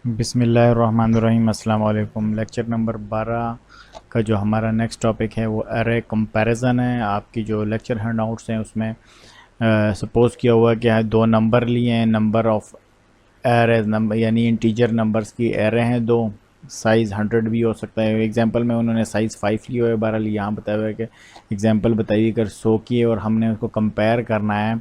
बिस्मिल्लाहिर्रहमानिर्रहीम। अस्सलाम वालेकुम। लेक्चर नंबर 12 का जो हमारा नेक्स्ट टॉपिक है वो एरे कंपैरिजन है। आपकी जो लेक्चर हैंडआउट्स हैं उसमें सपोज़ किया हुआ है कि दो नंबर लिए हैं, नंबर ऑफ एरे नंबर यानी इंटीजर नंबर्स की एरे हैं दो, साइज़ 100 भी हो सकता है। एग्जांपल में उन्होंने साइज़ 5 लिया हुआ है। बहरहाल यहाँ बताया हुआ है कि एग्जांपल बताइए अगर 100 की है और हमने उसको कंपेयर करना है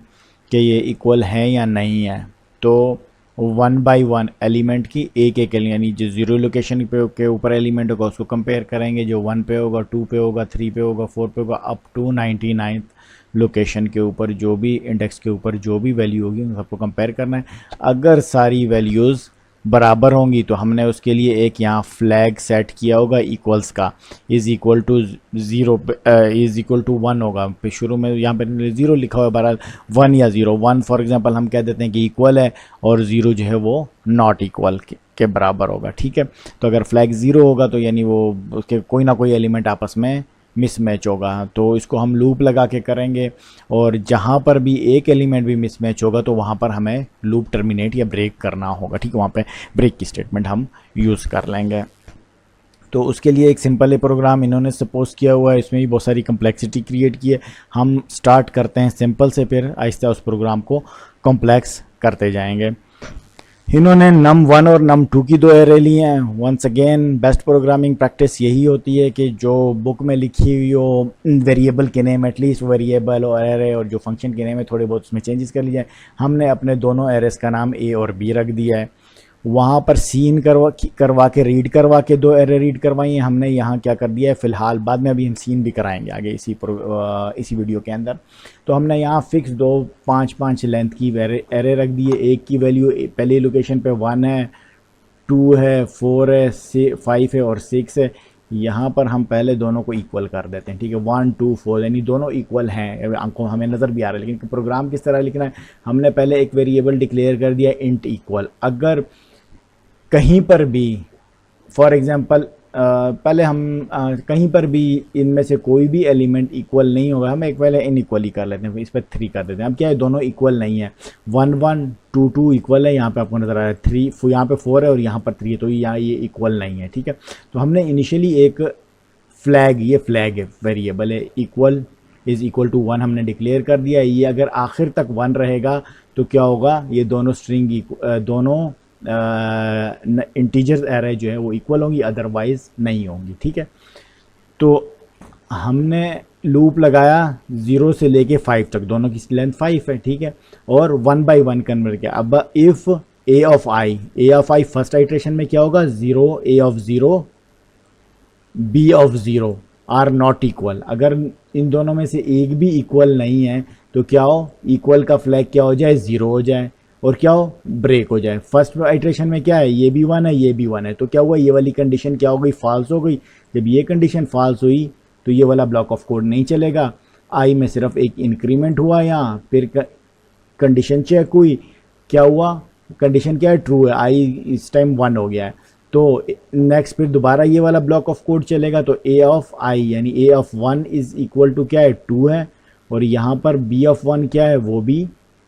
कि ये इक्वल है या नहीं है, तो 1 बाई 1 एलिमेंट की एक एक यानी जो ज़ीरो लोकेशन पे के ऊपर एलिमेंट होगा उसको कंपेयर करेंगे, जो 1 पे होगा, 2 पे होगा, 3 पे होगा, 4 पे होगा, अप टू 99th लोकेशन के ऊपर जो भी इंडेक्स के ऊपर जो भी वैल्यू होगी उन सबको कंपेयर करना है। अगर सारी वैल्यूज़ बराबर होंगी तो हमने उसके लिए एक यहाँ फ्लैग सेट किया होगा इक्वल्स का, is equal to zero, is equal to 1 होगा। फिर शुरू में यहाँ पर ज़ीरो लिखा हुआ है, बहरहाल 1 या ज़ीरो, 1 फॉर एग्जांपल हम कह देते हैं कि इक्वल है और ज़ीरो जो है वो नॉट इक्वल के बराबर होगा। ठीक है, तो अगर फ्लैग ज़ीरो होगा तो यानी वो उसके कोई ना कोई एलिमेंट आपस में मिसमैच होगा। तो इसको हम लूप लगा के करेंगे और जहाँ पर भी एक एलिमेंट भी मिसमैच होगा तो वहाँ पर हमें लूप टर्मिनेट या ब्रेक करना होगा। ठीक है, वहाँ पे ब्रेक की स्टेटमेंट हम यूज़ कर लेंगे। तो उसके लिए एक सिंपल प्रोग्राम इन्होंने सपोज किया हुआ है, इसमें भी बहुत सारी कम्प्लेक्सिटी क्रिएट की है। हम स्टार्ट करते हैं सिंपल से, फिर आहिस्ता उस प्रोग्राम को कॉम्प्लेक्स करते जाएंगे। इन्होंने num1 और num2 की दो एरे ली हैं। Once again best programming practice यही होती है कि जो बुक में लिखी हुई हो वेरिएबल के नेम, एटलीस्ट वेरिएबल और एरे और जो फंक्शन के नेम है थोड़े बहुत उसमें चेंजेस कर लिए। हमने अपने दोनों एरेस का नाम ए और बी रख दिया है। वहाँ पर सीन करवा के रीड करवा के दो एरे रीड करवाई हैं हमने। यहाँ क्या कर दिया है फ़िलहाल, बाद में अभी हम सीन भी कराएंगे आगे इसी वीडियो के अंदर। तो हमने यहाँ फिक्स दो 5-5 लेंथ की एरे रख दी है। एक की वैल्यू पहली लोकेशन पे 1 है, 2 है, 4 है, 5 है और 6 है। यहाँ पर हम पहले दोनों को इक्वल कर देते हैं। ठीक है, 1 2 4 यानी दोनों इक्वल हैं, आंखों हमें नज़र भी आ रहा है। लेकिन प्रोग्राम किस तरह लिखना है, हमने पहले एक वेरिएबल डिक्लेयर कर दिया इंट इक्वल। अगर कहीं पर भी फॉर एग्ज़ाम्पल पहले हम कहीं पर भी इनमें से कोई भी एलिमेंट इक्वल नहीं होगा, हम एक पहले इनइक्वल ही कर लेते हैं, इस पर 3 कर देते हैं। अब क्या है, दोनों इक्वल नहीं है। 1 1 2 2 इक्वल है, यहाँ पे आपको नज़र आ रहा है 3, यहाँ पे 4 है और यहाँ पर 3 है, तो यहाँ ये इक्वल नहीं है। ठीक है, तो हमने इनिशियली एक फ्लैग, ये फ्लैग है वेरिएबल है, इक्वल इज़ इक्वल टू 1 हमने डिक्लेयर कर दिया। ये अगर आखिर तक 1 रहेगा तो क्या होगा, ये दोनों स्ट्रिंग दोनों इंटीजर्स एरे जो है वो इक्वल होंगी, अदरवाइज नहीं होंगी। ठीक है, तो हमने लूप लगाया 0 से लेके 5 तक, दोनों की लेंथ 5 है। ठीक है, और 1 बाई 1 कन्वर्ट किया। अब if A of I first iteration में क्या होगा, 0 A of 0 B of 0 are not equal. अगर इन दोनों में से एक भी इक्वल नहीं है तो क्या हो, इक्वल का फ्लैग क्या हो जाए, 0 हो जाए और क्या हो, ब्रेक हो जाए। फर्स्ट आइट्रेशन में क्या है, ये भी 1 है, ये भी 1 है, तो क्या हुआ, ये वाली कंडीशन क्या हो गई, फॉल्स हो गई। जब ये कंडीशन फॉल्स हुई तो ये वाला ब्लॉक ऑफ कोड नहीं चलेगा। आई में सिर्फ एक इंक्रीमेंट हुआ, यहाँ फिर कंडीशन चेक हुई, क्या हुआ, कंडीशन क्या है, ट्रू है, आई इस टाइम 1 हो गया है। तो नेक्स्ट फिर दोबारा ये वाला ब्लॉक ऑफ कोड चलेगा, तो ए ऑफ आई यानी ए ऑफ 1 इज़ इक्वल टू क्या है, 2 है, और यहाँ पर बी ऑफ 1 क्या है, वो भी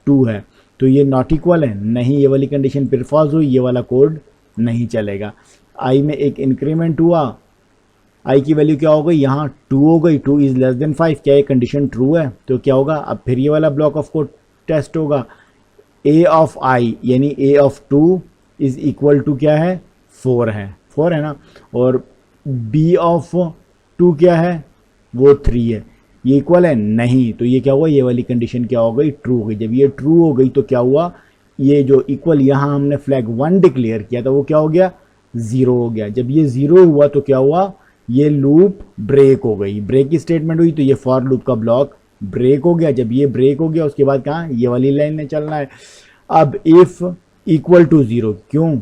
2 है। तो ये नॉट इक्वल है, नहीं, ये वाली कंडीशन फिर फॉल्स हुई, ये वाला कोड नहीं चलेगा। आई में एक इंक्रीमेंट हुआ, आई की वैल्यू क्या हो गई, यहाँ 2 हो गई, 2 इज़ लेस देन 5, क्या ये कंडीशन ट्रू है, तो क्या होगा, अब फिर ये वाला ब्लॉक ऑफ कोड टेस्ट होगा। ए ऑफ आई यानी ए ऑफ 2 इज़ इक्वल टू क्या है, 4 है, 4 है ना, और बी ऑफ 2 क्या है, वो 3 है, ये इक्वल है नहीं, तो ये क्या हुआ, ये वाली कंडीशन क्या हो गई, ट्रू हो गई। जब ये ट्रू हो गई तो क्या हुआ, ये जो इक्वल यहाँ हमने फ्लैग 1 डिक्लेयर किया था वो क्या हो गया, 0 हो गया। जब ये 0 हुआ तो क्या हुआ, ये लूप ब्रेक हो गई, ब्रेक की स्टेटमेंट हुई, तो ये फॉर लूप का ब्लॉक ब्रेक हो गया। जब ये ब्रेक हो गया उसके बाद कहाँ, ये वाली लाइन में चलना है। अब इफ़ इक्वल टू 0, क्यों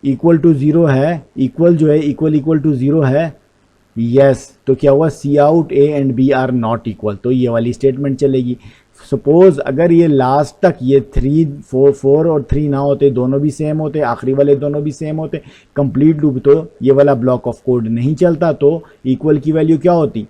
इक्वल टू 0 है, इक्वल जो है इक्वल इक्वल टू 0 है, यस, तो क्या हुआ, cout A and B are not equal, तो ये वाली स्टेटमेंट चलेगी। सपोज अगर ये लास्ट तक ये 3 4 और 3 ना होते, दोनों भी सेम होते, आखिरी वाले दोनों भी सेम होते, कंप्लीट लूप, तो ये वाला ब्लॉक ऑफ कोड नहीं चलता, तो इक्वल की वैल्यू क्या होती,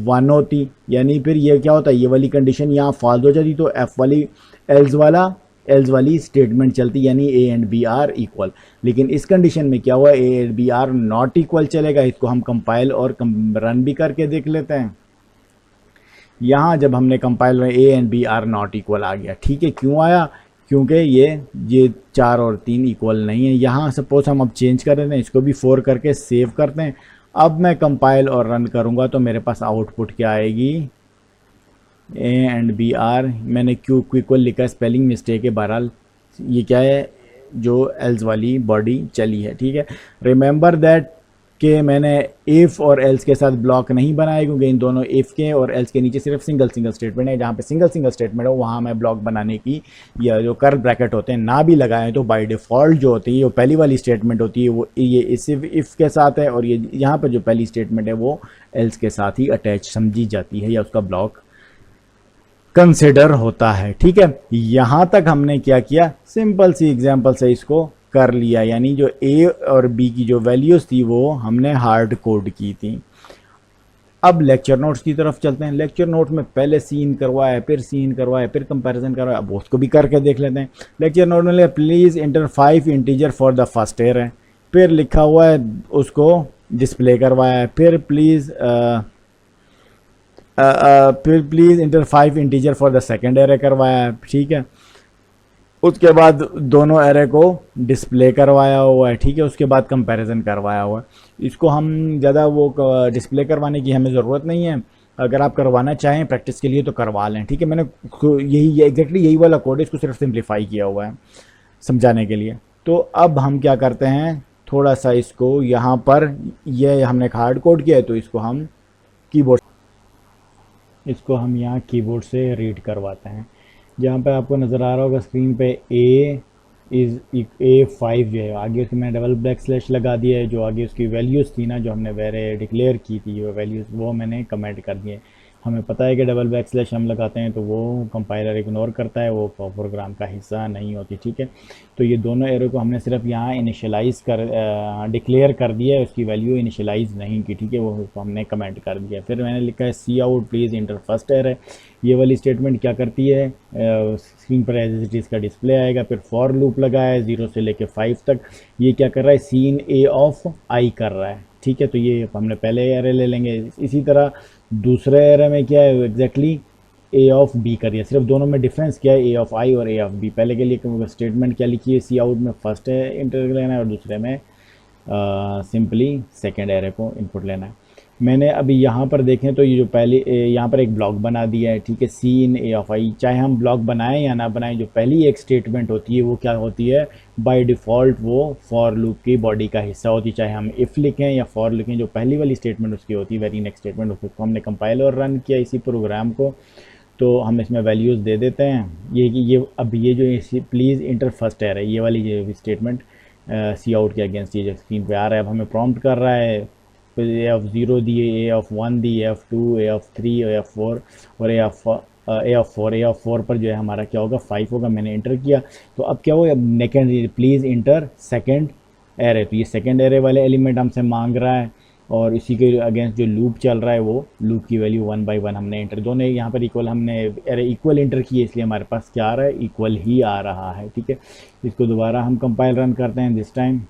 1 होती, यानी फिर ये क्या होता है, ये वाली कंडीशन यहाँ फॉल्स हो जाती, तो एफ वाली एल्स वाला एल्स वाली स्टेटमेंट चलती, यानी A and B are equal. लेकिन इस कंडीशन में क्या हुआ, A and B are not equal चलेगा। इसको हम कंपाइल और रन भी करके देख लेते हैं। यहाँ जब हमने कंपाइल में A and B are not equal आ गया, ठीक है। क्यों आया, क्योंकि ये 4 और 3 इक्वल नहीं है। यहाँ सपोज हम अब चेंज कर देते हैं, इसको भी 4 करके सेव करते हैं। अब मैं कंपाइल और रन करूँगा तो मेरे पास आउटपुट क्या आएगी, ए एंड बी आर। मैंने क्यू इक्वल लिखा है, स्पेलिंग मिस्टेक है, बहरहाल ये क्या है, जो एल्स वाली बॉडी चली है, ठीक है। रिमेंबर दैट कि मैंने इफ़ और एल्स के साथ ब्लॉक नहीं बनाए, क्योंकि इन दोनों इफ़ के और एल्स के नीचे सिर्फ सिंगल स्टेटमेंट है। जहाँ पे सिंगल स्टेटमेंट हो वहाँ मैं ब्लॉक बनाने की या जो कर्व ब्रैकेट होते हैं ना भी लगाएं, तो बाय डिफ़ॉल्ट जो होती है, वो पहली वाली स्टेटमेंट होती है, वो ये सिर्फ इफ़ के साथ है, और ये यहाँ पर जो पहली स्टेटमेंट है वो एल्स के साथ ही अटैच समझी जाती है, या उसका ब्लॉक कंसिडर होता है, ठीक है। यहाँ तक हमने क्या किया, सिंपल सी एग्जांपल से इसको कर लिया, यानी जो ए और बी की जो वैल्यूज़ थी वो हमने हार्ड कोड की थी। अब लेक्चर नोट्स की तरफ चलते हैं। लेक्चर नोट में पहले सीन करवाया, फिर सीन करवाया, फिर कंपैरिजन करवाया, अब उसको भी करके देख लेते हैं। लेक्चर नोट में please inter 5 integer for the first year है, फिर लिखा हुआ है उसको डिस्प्ले करवाया है, फिर please inter 5 integer for the second array करवाया है, ठीक है। उसके बाद दोनों एरे को डिस्प्ले करवाया हुआ है, ठीक है। उसके बाद कंपैरिजन करवाया हुआ है। इसको हम ज़्यादा वो डिस्प्ले करवाने की हमें ज़रूरत नहीं है। अगर आप करवाना चाहें प्रैक्टिस के लिए तो करवा लें, ठीक है। मैंने यही एग्जैक्टली यही वाला कोड है, इसको सिर्फ सिंप्लीफाई किया हुआ है समझाने के लिए। तो अब हम क्या करते हैं, थोड़ा सा इसको यहाँ पर ये हमने हार्ड कोड किया है, तो इसको हम यहाँ कीबोर्ड से रीड करवाते हैं। जहाँ पे आपको नज़र आ रहा होगा स्क्रीन पे A5 जो है, आगे उसकी मैंने डबल ब्लैक स्लैश लगा दिया है। जो आगे उसकी वैल्यूज़ थी ना, जो हमने वेरे डिक्लेयर की थी वो वैल्यूज़, वो मैंने कमेंट कर दिए। हमें पता है कि डबल बैक स्लैश हम लगाते हैं तो वो कंपाइलर इग्नोर करता है, वो प्रोग्राम का हिस्सा नहीं होती, ठीक है। तो ये दोनों एरो को हमने सिर्फ यहाँ इनिशियलाइज़ कर डिक्लेयर कर दिया है, उसकी वैल्यू इनिशियलाइज़ नहीं की, ठीक है, वो हमने कमेंट कर दिया। फिर मैंने लिखा है cout please enter first array. ये वाली स्टेटमेंट क्या करती है, स्क्रीन पर एज इट इज़ का डिस्प्ले आएगा। फिर फॉर लूप लगाया है 0 से लेके 5 तक। ये क्या कर रहा है, सीन ए ऑफ आई कर रहा है, ठीक है। तो ये हमने पहले एरे ले लेंगे। इसी तरह दूसरे एरे में क्या है, एग्जैक्टली ए ऑफ बी करिए। सिर्फ दोनों में डिफरेंस क्या है, ए ऑफ आई और ए ऑफ बी। पहले के लिए स्टेटमेंट क्या लिखी है, सी आउट में फर्स्ट इंटर लेना है और दूसरे में सिंपली सेकेंड एरे को इनपुट लेना है। मैंने अभी यहाँ पर देखें तो ये जो पहले यहाँ पर एक ब्लॉक बना दिया है, ठीक है, सी इन ए ऑफ आई। चाहे हम ब्लॉक बनाएं या ना बनाएं, जो पहली एक स्टेटमेंट होती है वो क्या होती है, बाय डिफ़ॉल्ट वो फॉर लूप की बॉडी का हिस्सा होती है। चाहे हम इफ़ लिखें या फॉर लिखें, जो पहली वाली स्टेटमेंट उसकी होती है, वेरी नेक्स्ट स्टेटमेंट, उसको हमने कंपाइल और रन किया इसी प्रोग्राम को, तो हम इसमें वैल्यूज़ दे देते हैं। ये अब ये जो प्लीज़ इंटर फर्स्ट एरे, ये वाली जो स्टेटमेंट सी आउट के अगेंस्ट ये जो स्क्रीन पे आ रहा है, अब हमें प्रॉम्प्ट कर रहा है। फिर ए ऑफ 0 दिए, ए ऑफ 1 दी, A of 2, A of 3, A of 4 और ए ऑफ 4 पर जो है हमारा क्या होगा, 5 होगा। मैंने इंटर किया तो अब क्या होगा, नेकेंड प्लीज़ इंटर सेकेंड एरे। तो ये सेकेंड एरे वाले एलिमेंट हमसे मांग रहा है और इसी के अगेंस्ट जो लूप चल रहा है वो लूप की वैल्यू 1 बाई 1 हमने इंटर, दोनों यहाँ पर इक्वल, हमने एरे इक्वल इंटर किए, इसलिए हमारे पास क्या आ रहा है, इक्वल ही आ रहा है, ठीक है। इसको दोबारा हम कंपाइल रन करते हैं। दिस टाइम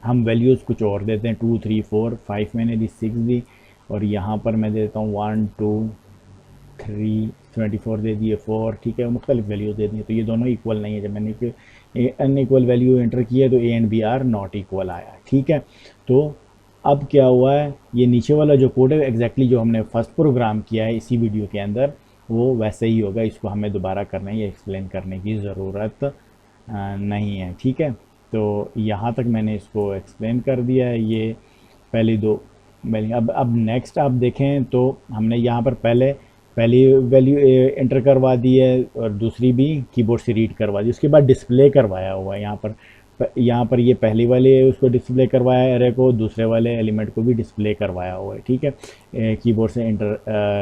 हम वैल्यूज़ कुछ और देते हैं, 2 3 4 5 मैंने दी, 6 दी, और यहाँ पर मैं देता हूँ 1 2 3 24 दे दिए, 4, ठीक है, मुख्तलिफ वैल्यूज़ दे दी। तो ये दोनों इक्वल नहीं है। जब मैंने अनइक्वल वैल्यू एंटर किया तो A and B are not equal आया, ठीक है। तो अब क्या हुआ है, ये नीचे वाला जो कोड है एग्जैक्टली जो हमने फर्स्ट प्रोग्राम किया है इसी वीडियो के अंदर, वो वैसे ही होगा। इसको हमें दोबारा करने या एक्सप्लेन करने की ज़रूरत नहीं है, ठीक है। तो यहाँ तक मैंने इसको एक्सप्लेन कर दिया है, ये पहली दो वैल्यू। अब नेक्स्ट आप देखें तो हमने यहाँ पर पहली वैल्यू एंटर करवा दी है और दूसरी भी कीबोर्ड से रीड करवा दी। उसके बाद डिस्प्ले करवाया हुआ है यहाँ पर ये पहली वाले उसको डिस्प्ले करवाया है एरे को, दूसरे वाले एलिमेंट को भी डिस्प्ले करवाया हुआ है, ठीक है, कीबोर्ड से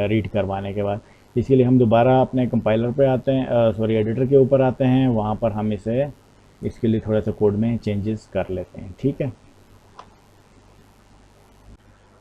रीड करवाने के बाद। इसके लिए हम दोबारा अपने कंपाइलर पे आते हैं, सॉरी एडिटर के ऊपर आते हैं। वहाँ पर हम इसके लिए थोड़ा सा कोड में चेंजेस कर लेते हैं, ठीक है।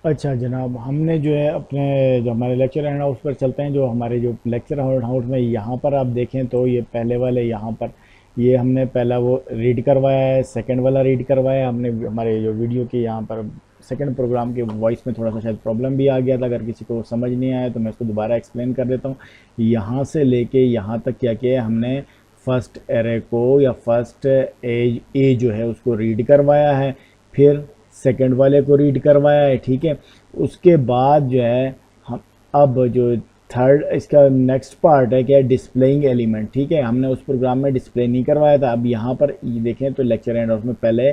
अच्छा जनाब, हमने जो है अपने जो हमारे लेक्चर हैंड हाउस पर चलते हैं। जो हमारे जो लेक्चर हैंड हाउस में यहाँ पर आप देखें तो ये पहले वाले यहाँ पर ये हमने पहला वो रीड करवाया है, सेकंड वाला रीड करवाया है हमने। हमारे जो वीडियो के यहाँ पर सेकंड प्रोग्राम के वॉइस में थोड़ा सा शायद प्रॉब्लम भी आ गया था, अगर किसी को समझ नहीं आया तो मैं इसको दोबारा एक्सप्लेन कर देता हूँ। यहाँ से लेके यहाँ तक क्या किया है हमने, फर्स्ट एरे को या फर्स्ट एज ए जो है उसको रीड करवाया है, फिर सेकंड वाले को रीड करवाया है, ठीक है। उसके बाद जो है हम अब जो थर्ड इसका नेक्स्ट पार्ट है क्या है, डिस्प्लेइंग एलिमेंट, ठीक है। हमने उस प्रोग्राम में डिस्प्ले नहीं करवाया था। अब यहाँ पर ये देखें तो लेक्चर एंड आउट में पहले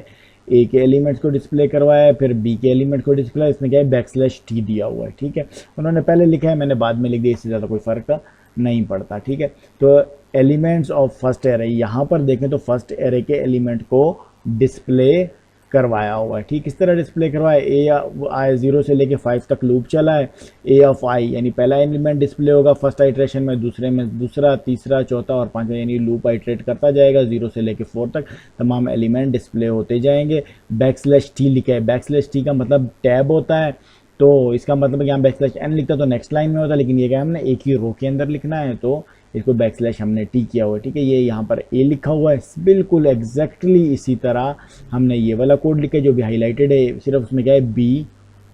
ए के एलिमेंट्स को डिस्प्ले करवाया है, फिर बी के एलिमेंट को डिस्प्ले, इसमें क्या है बैकस्लैश टी दिया हुआ है, ठीक है। उन्होंने पहले लिखा है, मैंने बाद में लिख दिया, इससे ज़्यादा कोई फ़र्क नहीं पड़ता, ठीक है। तो एलिमेंट्स ऑफ फर्स्ट एरे, यहाँ पर देखें तो फर्स्ट एरे के एलिमेंट को डिस्प्ले करवाया हुआ है, ठीक। किस तरह डिस्प्ले करवाया, ए आई 0 से लेके 5 तक लूप चला है। ए ऑफ आई यानी पहला एलिमेंट डिस्प्ले होगा फर्स्ट आइट्रेशन में, दूसरे में दूसरा, तीसरा, चौथा और पांचवा, यानी लूप आइट्रेट करता जाएगा 0 से लेके 4 तक, तमाम एलिमेंट डिस्प्ले होते जाएंगे। बैकस्लैश टी लिखा है, बैकस्लैश टी का मतलब टैब होता है, तो इसका मतलब कि यहाँ बैकस्लैश एन लिखता तो नेक्स्ट लाइन में होता, लेकिन ये क्या हमने एक ही रो के अंदर लिखना है, तो इसको बैकस्लैश हमने टी किया हुआ है, ठीक है। ये यहाँ पर ए लिखा हुआ है, बिल्कुल एग्जैक्टली इसी तरह हमने ये वाला कोड लिखा है जो भी हाईलाइटेड है, सिर्फ उसमें क्या है बी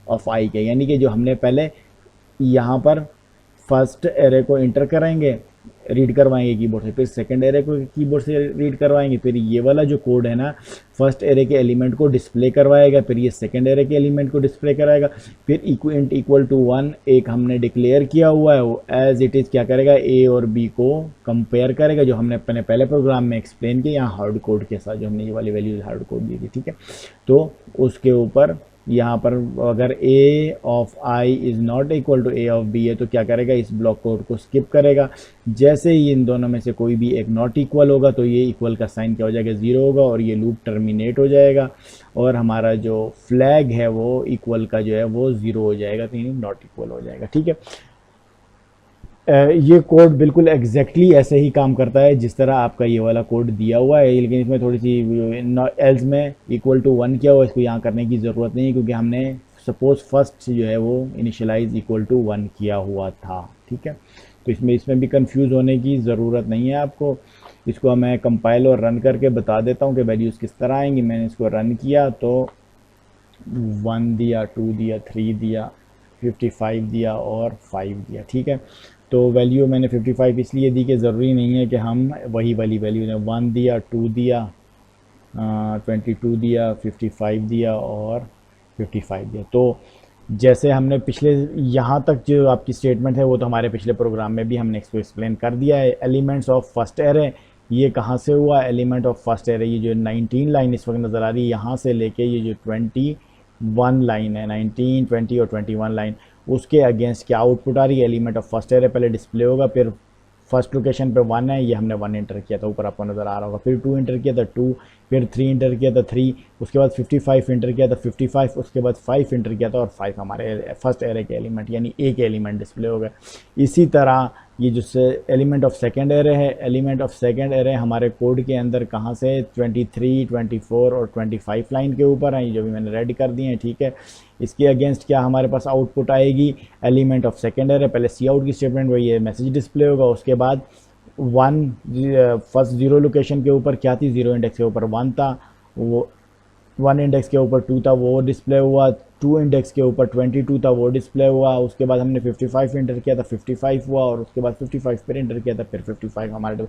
ऑफ आई के, यानी कि जो हमने पहले यहाँ पर फर्स्ट एरे को इंटर कराएंगे, रीड करवाएंगे कीबोर्ड से, फिर सेकंड एरे को कीबोर्ड से रीड करवाएंगे, फिर ये वाला जो कोड है ना फर्स्ट एरे के एलिमेंट को डिस्प्ले करवाएगा, फिर ये सेकंड एरे के एलिमेंट को डिस्प्ले कराएगा, फिर इंट इक्वल टू 1 एक हमने डिक्लेयर किया हुआ है, वो एज इट इज़ क्या करेगा, ए और बी को कंपेयर करेगा, जो हमने अपने पहले प्रोग्राम में एक्सप्लेन किया यहाँ हार्ड कोड के साथ, जो हमने ये वाली वैल्यूज हार्ड कोड दी थी, ठीक है। तो उसके ऊपर यहाँ पर अगर a of i is not equal to a of b है तो क्या करेगा, इस ब्लॉक कोड को स्किप करेगा। जैसे ही इन दोनों में से कोई भी एक नॉट इक्वल होगा तो ये इक्वल का साइन क्या हो जाएगा, 0 होगा, और ये लूप टर्मिनेट हो जाएगा, और हमारा जो फ्लैग है वो इक्वल का जो है वो 0 हो जाएगा, तो यानी नॉट इक्वल हो जाएगा, ठीक है। ये कोड बिल्कुल एग्जैक्टली ऐसे ही काम करता है जिस तरह आपका ये वाला कोड दिया हुआ है, लेकिन इसमें थोड़ी सी एल्स में इक्वल टू 1 किया हुआ है, इसको यहाँ करने की ज़रूरत नहीं है क्योंकि हमने सपोज फर्स्ट जो है वो इनिशियलाइज इक्वल टू 1 किया हुआ था, ठीक है। तो इसमें भी कंफ्यूज होने की ज़रूरत नहीं है आपको। इसको मैं कंपाइल और रन करके बता देता हूँ कि वैल्यूज़ किस तरह आएंगी। मैंने इसको रन किया तो 1 दिया, 2 दिया, 3 दिया, 55 दिया और 5 दिया, ठीक है। तो वैल्यू मैंने 55 इसलिए दी कि ज़रूरी नहीं है कि हम वही वाली वैल्यू दें। 1 दिया, 2 दिया, 22 दिया, 55 दिया और 55 दिया। तो जैसे हमने पिछले यहाँ तक जो आपकी स्टेटमेंट है वो तो हमारे पिछले प्रोग्राम में भी हमने इसको एक्सप्लेन कर दिया है। एलिमेंट्स ऑफ फर्स्ट एरे ये कहाँ से हुआ, एलिमेंट ऑफ फर्स्ट एरे ये जो 19 लाइन इस वक्त नज़र आ रही है, यहाँ से लेके ये जो 21 लाइन है, 19, 20 और 21 लाइन, उसके अगेंस्ट क्या आउटपुट आ रही है, एलिमेंट ऑफ फर्स्ट एरे पहले डिस्प्ले होगा, फिर फर्स्ट लोकेशन पे 1 है, ये हमने 1 इंटर किया था, ऊपर आपको नज़र आ रहा होगा, फिर 2 इंटर किया था 2, फिर 3 इंटर किया था 3, उसके बाद 55 इंटर किया था 55, उसके बाद 5 इंटर किया था और 5 हमारे फर्स्ट एरे के एलिमेंट यानी ए के एलिमेंट डिस्प्ले हो गए। इसी तरह ये जो एलिमेंट ऑफ सेकंड एरे है, एलिमेंट ऑफ सेकंड एरे हमारे कोड के अंदर कहाँ से 23, 24 और 25 लाइन के ऊपर हैं, ये जो भी मैंने रेडी कर दिए हैं, ठीक है। इसके अगेंस्ट क्या हमारे पास आउटपुट आएगी, एलिमेंट ऑफ सेकंड एरे पहले सी आउट की स्टेटमेंट वही ये मैसेज डिस्प्ले होगा, उसके बाद 1 फर्स्ट 0 लोकेशन के ऊपर क्या थी, 0 इंडेक्स के ऊपर 1 था, वो 1 इंडेक्स के ऊपर 2 था वो डिस्प्ले हुआ, 2 इंडेक्स के ऊपर 22 था वो डिस्प्ले हुआ, उसके बाद हमने 55 इंटर किया था 55 हुआ, और उसके बाद 55 फिर इंटर किया था फिर 55 हमारे।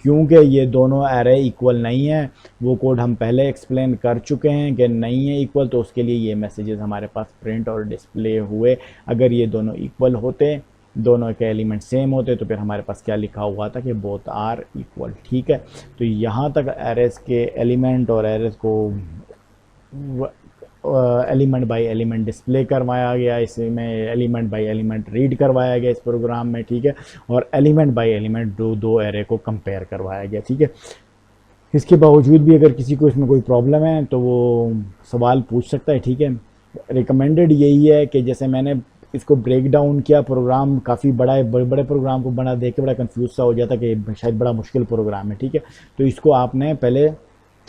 क्योंकि ये दोनों एरे इक्वल नहीं है, वो कोड हम पहले एक्सप्लेन कर चुके हैं कि नहीं है इक्वल, तो उसके लिए ये मैसेजेस हमारे पास प्रिंट और डिस्प्ले हुए। अगर ये दोनों इक्वल होते, दोनों के एलिमेंट सेम होते, तो फिर हमारे पास क्या लिखा हुआ था कि बोथ आर इक्वल, ठीक है। तो यहाँ तक एरेस के एलिमेंट और एरेस को एलिमेंट बाय एलिमेंट डिस्प्ले करवाया गया, इसमें एलिमेंट बाय एलिमेंट रीड करवाया गया इस प्रोग्राम में, ठीक है, और एलिमेंट बाय एलिमेंट दो एरे को कंपेयर करवाया गया, ठीक है। इसके बावजूद भी अगर किसी को इसमें कोई प्रॉब्लम है तो वो सवाल पूछ सकता है, ठीक है। रिकमेंडेड यही है कि जैसे मैंने इसको ब्रेक डाउन किया, प्रोग्राम काफ़ी बड़ा है, बड़े बड़े प्रोग्राम को बना देख के बड़ा कंफ्यूज सा हो जाता कि शायद बड़ा मुश्किल प्रोग्राम है, ठीक है। तो इसको आपने पहले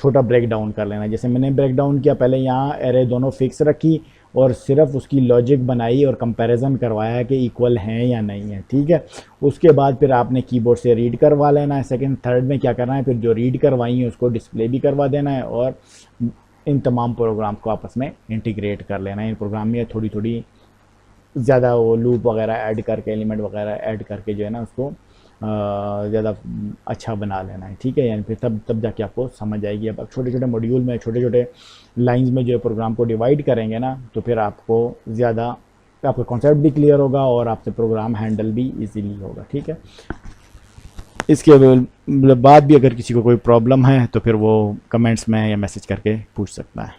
छोटा ब्रेक डाउन कर लेना। जैसे मैंने ब्रेक डाउन किया, पहले यहाँ एरे दोनों फिक्स रखी और सिर्फ उसकी लॉजिक बनाई और कंपैरिजन करवाया कि इक्वल हैं या नहीं है, ठीक है। उसके बाद फिर आपने कीबोर्ड से रीड करवा लेना है। सेकंड थर्ड में क्या करना है, फिर जो रीड करवाई है उसको डिस्प्ले भी करवा देना है और इन तमाम प्रोग्राम को आपस में इंटीग्रेट कर लेना है। इन प्रोग्राम में थोड़ी थोड़ी ज़्यादा वो लूप वगैरह ऐड करके, एलिमेंट वगैरह ऐड करके जो है ना उसको ज़्यादा अच्छा बना लेना है, ठीक है। यानी फिर तब जाके आपको समझ आएगी। अब छोटे छोटे मॉड्यूल में, छोटे छोटे लाइंस में जो है प्रोग्राम को डिवाइड करेंगे ना, तो फिर आपको ज़्यादा आपका कॉन्सेप्ट भी क्लियर होगा और आपसे प्रोग्राम हैंडल भी इजीली होगा, ठीक है। इसके बाद भी अगर किसी को कोई प्रॉब्लम है तो फिर वो कमेंट्स में या मैसेज करके पूछ सकता है।